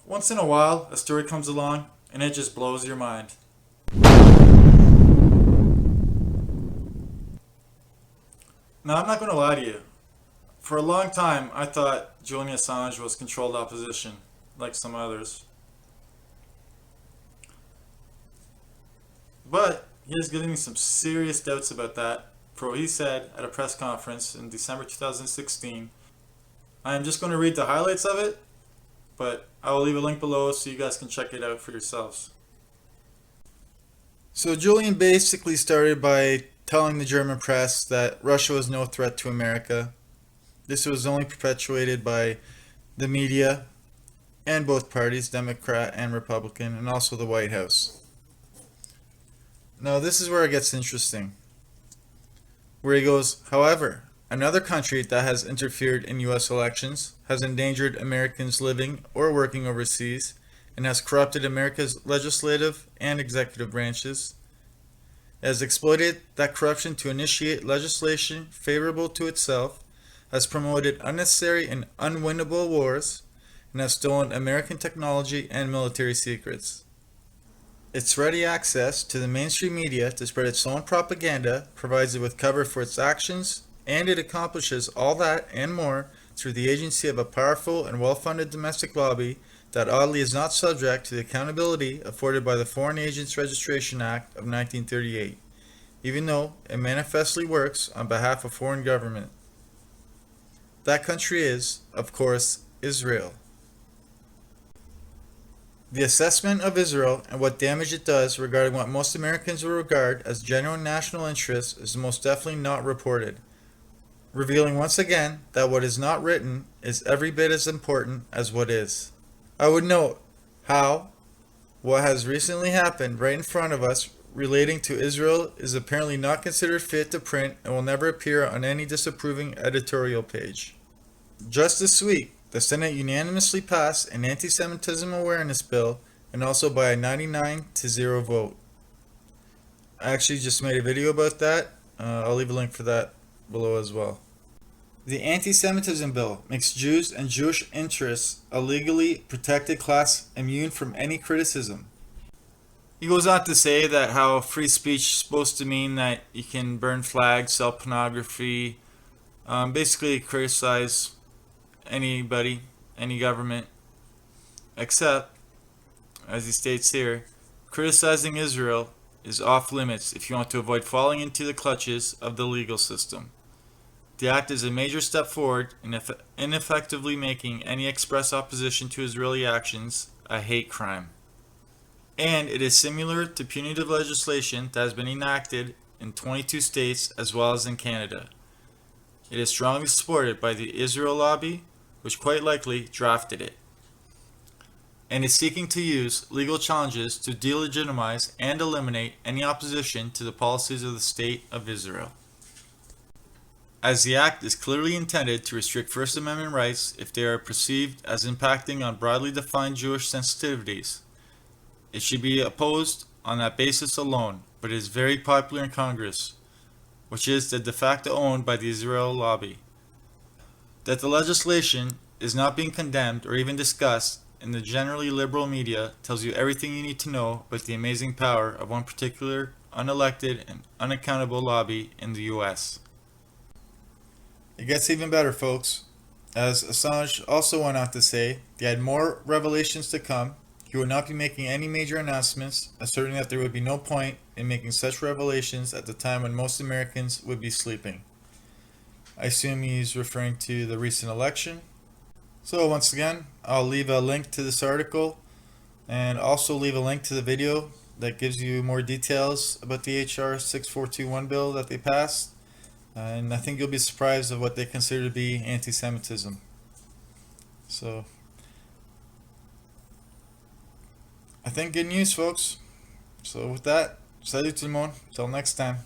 Once in a while, a story comes along and it just blows your mind. Now, I'm not going to lie to you. For a long time, I thought Julian Assange was controlled opposition, like some others. But he is giving me some serious doubts about that for what he said at a press conference in December 2016. I am just going to read the highlights of it, but I will leave a link below so you guys can check it out for yourselves. So Julian basically started by telling the German press that Russia was no threat to America. This was only perpetuated by the media and both parties, Democrat and Republican, and also the White House. Now this is where it gets interesting. Where he goes, however, another country that has interfered in US elections, has endangered Americans living or working overseas, and has corrupted America's legislative and executive branches, has exploited that corruption to initiate legislation favorable to itself, has promoted unnecessary and unwinnable wars, and has stolen American technology and military secrets. Its ready access to the mainstream media to spread its own propaganda provides it with cover for its actions, and it accomplishes all that and more through the agency of a powerful and well-funded domestic lobby that oddly is not subject to the accountability afforded by the Foreign Agents Registration Act of 1938, even though it manifestly works on behalf of foreign government. That country is, of course, Israel. The assessment of Israel and what damage it does regarding what most Americans will regard as genuine national interest is most definitely not reported, revealing once again that what is not written is every bit as important as what is. I would note how what has recently happened right in front of us relating to Israel is apparently not considered fit to print and will never appear on any disapproving editorial page. Just this week, the Senate unanimously passed an anti-Semitism awareness bill, and also by a 99-0 vote. I actually just made a video about that. I'll leave a link for that below as well. The anti-Semitism bill makes Jews and Jewish interests a legally protected class immune from any criticism. He goes on to say that how free speech is supposed to mean that you can burn flags, sell pornography, basically criticize anybody, any government, except, as he states here, criticizing Israel is off limits if you want to avoid falling into the clutches of the legal system. The act is a major step forward in effectively making any express opposition to Israeli actions a hate crime. And it is similar to punitive legislation that has been enacted in 22 states as well as in Canada. It is strongly supported by the Israel lobby, which quite likely drafted it, and is seeking to use legal challenges to delegitimize and eliminate any opposition to the policies of the State of Israel. As the act is clearly intended to restrict First Amendment rights if they are perceived as impacting on broadly defined Jewish sensitivities, it should be opposed on that basis alone, but it is very popular in Congress, which is de facto owned by the Israel lobby. That the legislation is not being condemned or even discussed in the generally liberal media tells you everything you need to know about the amazing power of one particular unelected and unaccountable lobby in the US. It gets even better, folks. As Assange also went on to say, he had more revelations to come. He would not be making any major announcements, asserting that there would be no point in making such revelations at the time when most Americans would be sleeping. I assume he's referring to the recent election. So once again, I'll leave a link to this article and also leave a link to the video that gives you more details about the HR 6421 bill that they passed. And I think you'll be surprised at what they consider to be anti-Semitism. So, I think good news, folks. So with that, salut tout le monde. Till next time.